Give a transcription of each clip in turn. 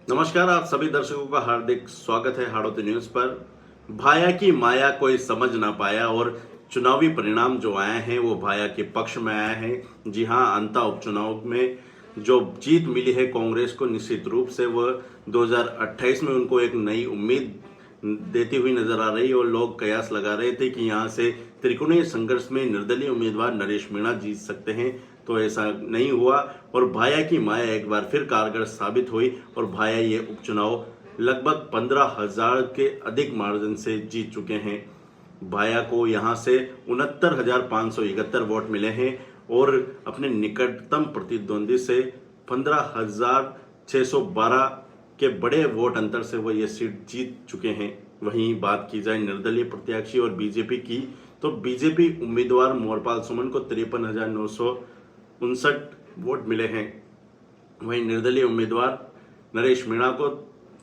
नमस्कार, आप सभी दर्शकों का हार्दिक स्वागत है हाड़ौती न्यूज पर। भाया की माया कोई समझ ना पाया और चुनावी परिणाम जो आए हैं वो भाया के पक्ष में आए हैं। जी हां, अंता उपचुनाव में जो जीत मिली है कांग्रेस को, निश्चित रूप से वह 2028 में उनको एक नई उम्मीद देती हुई नजर आ रही है और लोग कयास लगा रहे थे कि यहां से त्रिकोणीय संघर्ष में निर्दलीय उम्मीदवार नरेश मीणा जीत सकते हैं, तो ऐसा नहीं हुआ और भाया की माया एक बार फिर कारगर साबित हुई और भाया ये उपचुनाव लगभग 15,000 के अधिक मार्जिन से जीत चुके हैं। भाया को यहां से 69,571 वोट मिले हैं और अपने निकटतम प्रतिद्वंदी से 15,612 के बड़े वोट अंतर से वो ये सीट जीत चुके हैं। वहीं बात की जाए निर्दलीय प्रत्याशी और बीजेपी की, तो बीजेपी उम्मीदवार मोरपाल सुमन को 53,959 वोट मिले हैं। वहीं निर्दलीय उम्मीदवार नरेश मीणा को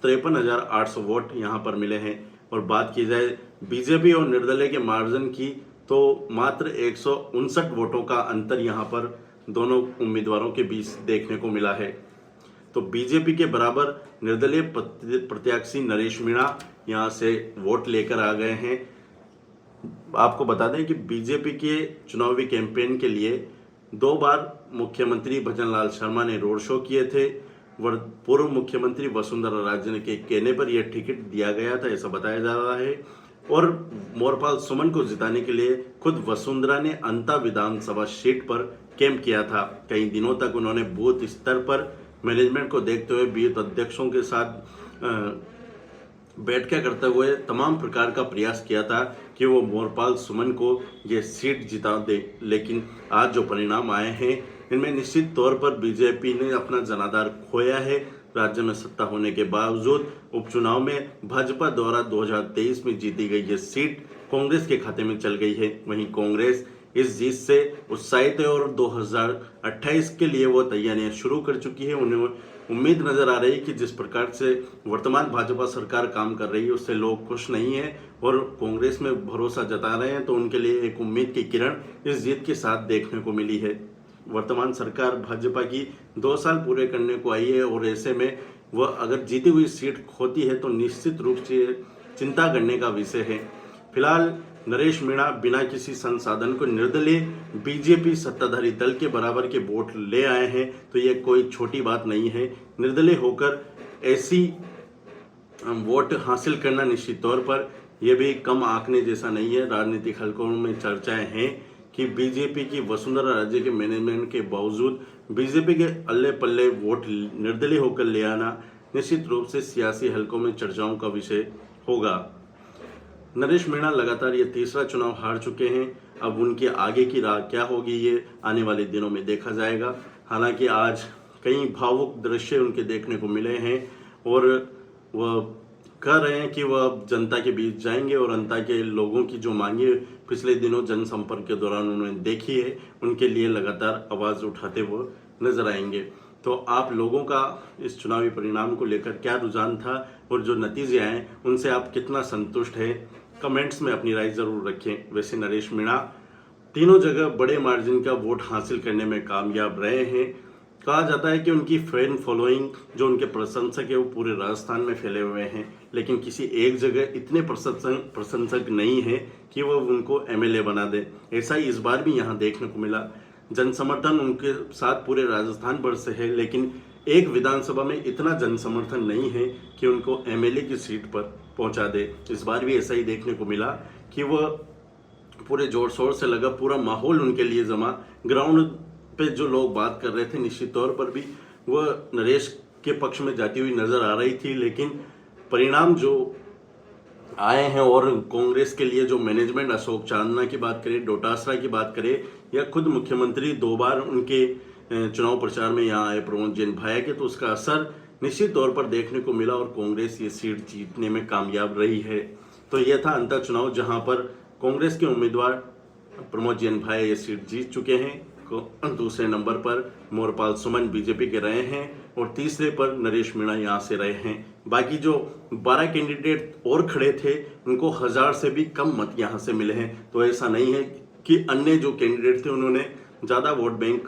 53,800 वोट यहां पर मिले हैं। और बात की जाए बीजेपी और निर्दलीय के मार्जिन की, तो मात्र 159 वोटों का अंतर यहां पर दोनों उम्मीदवारों के बीच देखने को मिला है। तो बीजेपी के बराबर निर्दलीय प्रत्याशी नरेश मीणा यहां से वोट लेकर आ गए हैं। आपको बता दें कि बीजेपी के चुनावी कैंपेन के लिए 2 बार मुख्यमंत्री भजनलाल शर्मा ने रोड शो किए थे। पूर्व मुख्यमंत्री वसुंधरा राजे के कहने पर यह टिकट दिया गया था, ऐसा बताया जा रहा है। और मोरपाल सुमन को जिताने के लिए खुद वसुंधरा ने अंता विधानसभा सीट पर कैंप किया था। कई दिनों तक उन्होंने बूथ स्तर पर मैनेजमेंट को देखते हुए बूथ अध्यक्षों के साथ बैठकें करते हुए तमाम प्रकार का प्रयास किया था कि वो मोरपाल सुमन को ये सीट जिता दे। लेकिन आज जो परिणाम आए हैं इनमें निश्चित तौर पर बीजेपी ने अपना जनाधार खोया है। राज्य में सत्ता होने के बावजूद उपचुनाव में भाजपा द्वारा 2023 में जीती गई ये सीट कांग्रेस के खाते में चल गई है। वहीं कांग्रेस इस जीत से उत्साहित है और 2028 के लिए वो तैयारियां शुरू कर चुकी है। उन्हें उम्मीद नजर आ रही है कि जिस प्रकार से वर्तमान भाजपा सरकार काम कर रही है उससे लोग खुश नहीं है और कांग्रेस में भरोसा जता रहे हैं, तो उनके लिए एक उम्मीद की किरण इस जीत के साथ देखने को मिली है। वर्तमान सरकार भाजपा की 2 साल पूरे करने को आई है और ऐसे में वह अगर जीती हुई सीट खोती है तो निश्चित रूप से चिंता करने का विषय है। फिलहाल नरेश मीणा बिना किसी संसाधन को निर्दलीय बीजेपी सत्ताधारी दल के बराबर के वोट ले आए हैं, तो यह कोई छोटी बात नहीं है। निर्दलीय होकर ऐसी वोट हासिल करना निश्चित तौर पर यह भी कम आंकने जैसा नहीं है। राजनीतिक हलकों में चर्चाएं हैं कि बीजेपी की वसुंधरा राजे के मैनेजमेंट के बावजूद बीजेपी के अल्ले पल्ले वोट निर्दलीय होकर ले आना निश्चित रूप से सियासी हलकों में चर्चाओं का विषय होगा। नरेश मीणा लगातार ये तीसरा चुनाव हार चुके हैं। अब उनके आगे की राह क्या होगी ये आने वाले दिनों में देखा जाएगा। हालांकि आज कई भावुक दृश्य उनके देखने को मिले हैं और वह कह रहे हैं कि वह अब जनता के बीच जाएंगे और जनता के लोगों की जो मांगे पिछले दिनों जनसंपर्क के दौरान उन्होंने देखी है उनके लिए लगातार आवाज उठाते हुए नजर आएंगे। तो आप लोगों का इस चुनावी परिणाम को लेकर क्या रुझान था और जो नतीजे आए उनसे आप कितना संतुष्ट हैं, कमेंट्स में अपनी राय जरूर रखें। वैसे नरेश मीणा तीनों जगह बड़े मार्जिन का वोट हासिल करने में कामयाब रहे हैं। कहा जाता है कि उनकी फैन फॉलोइंग, जो उनके प्रशंसक है, वो पूरे राजस्थान में फैले हुए हैं, लेकिन किसी एक जगह इतने प्रशंसक नहीं है कि वो उनको एमएलए बना दे। ऐसा ही इस बार भी यहाँ देखने को मिला। जन समर्थन उनके साथ पूरे राजस्थान भर से है, लेकिन एक विधानसभा में इतना जन समर्थन नहीं है कि उनको एमएलए की सीट पर पहुंचा दे। इस बार भी ऐसा ही देखने को मिला कि वह पूरे जोर शोर से लगा, पूरा माहौल उनके लिए जमा। ग्राउंड पे जो लोग बात कर रहे थे निश्चित तौर पर भी वह नरेश के पक्ष में जाती हुई नजर आ रही थी, लेकिन परिणाम जो आए हैं और कांग्रेस के लिए जो मैनेजमेंट, अशोक चांदना की बात करें, डोटासरा की बात करें, या खुद मुख्यमंत्री 2 बार उनके चुनाव प्रचार में यहाँ आए प्रमोद जैन भाया के, तो उसका असर निश्चित तौर पर देखने को मिला और कांग्रेस ये सीट जीतने में कामयाब रही है। तो यह था अंतर चुनाव जहां पर कांग्रेस के उम्मीदवार प्रमोद जैन भाया ये सीट जीत चुके हैं। दूसरे नंबर पर मोरपाल सुमन बीजेपी के रहे हैं और तीसरे पर नरेश मीणा यहाँ से रहे हैं। बाकी जो 12 कैंडिडेट और खड़े थे उनको 1000 से भी कम मत यहाँ से मिले हैं। तो ऐसा नहीं है कि अन्य जो कैंडिडेट थे उन्होंने ज़्यादा वोट बैंक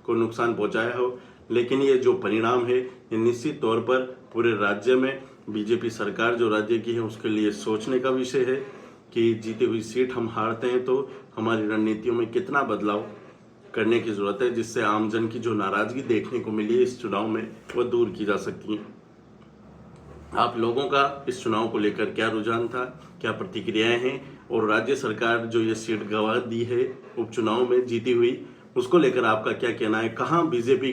को नुकसान पहुंचाया हो, लेकिन ये जो परिणाम है ये निश्चित तौर पर पूरे राज्य में बीजेपी सरकार जो राज्य की है उसके लिए सोचने का विषय है कि जीती हुई सीट हम हारते हैं तो हमारी रणनीतियों में कितना बदलाव करने की जरूरत है, जिससे आम जन की जो नाराजगी देखने को मिली है इस चुनाव में वो दूर की जा सकती है। आप लोगों का इस चुनाव को लेकर क्या रुझान था, क्या प्रतिक्रियाएं हैं, और राज्य सरकार जो ये सीट गंवा दी है उपचुनाव में जीती हुई, उसको लेकर आपका क्या कहना है? कहाँ बीजेपी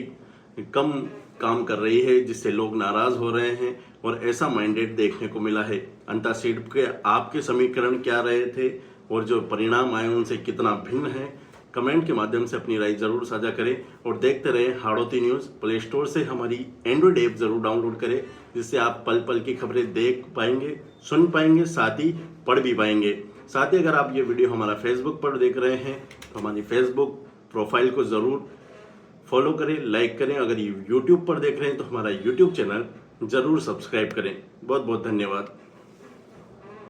कम काम कर रही है जिससे लोग नाराज हो रहे हैं और ऐसा मैंडेट देखने को मिला है? अंता सीट के आपके समीकरण क्या रहे थे और जो परिणाम आए उनसे कितना भिन्न है? कमेंट के माध्यम से अपनी राय जरूर साझा करें और देखते रहें हाड़ौती न्यूज़। प्ले स्टोर से हमारी एंड्रॉइड ऐप जरूर डाउनलोड करें, जिससे आप पल पल की खबरें देख पाएंगे, सुन पाएंगे, साथ ही पढ़ भी पाएंगे। साथ ही अगर आप ये वीडियो हमारा फेसबुक पर देख रहे हैं तो हमारी फेसबुक प्रोफाइल को ज़रूर फॉलो करें, लाइक करें। अगर यूट्यूब पर देख रहे हैं तो हमारा यूट्यूब चैनल ज़रूर सब्सक्राइब करें। बहुत बहुत धन्यवाद।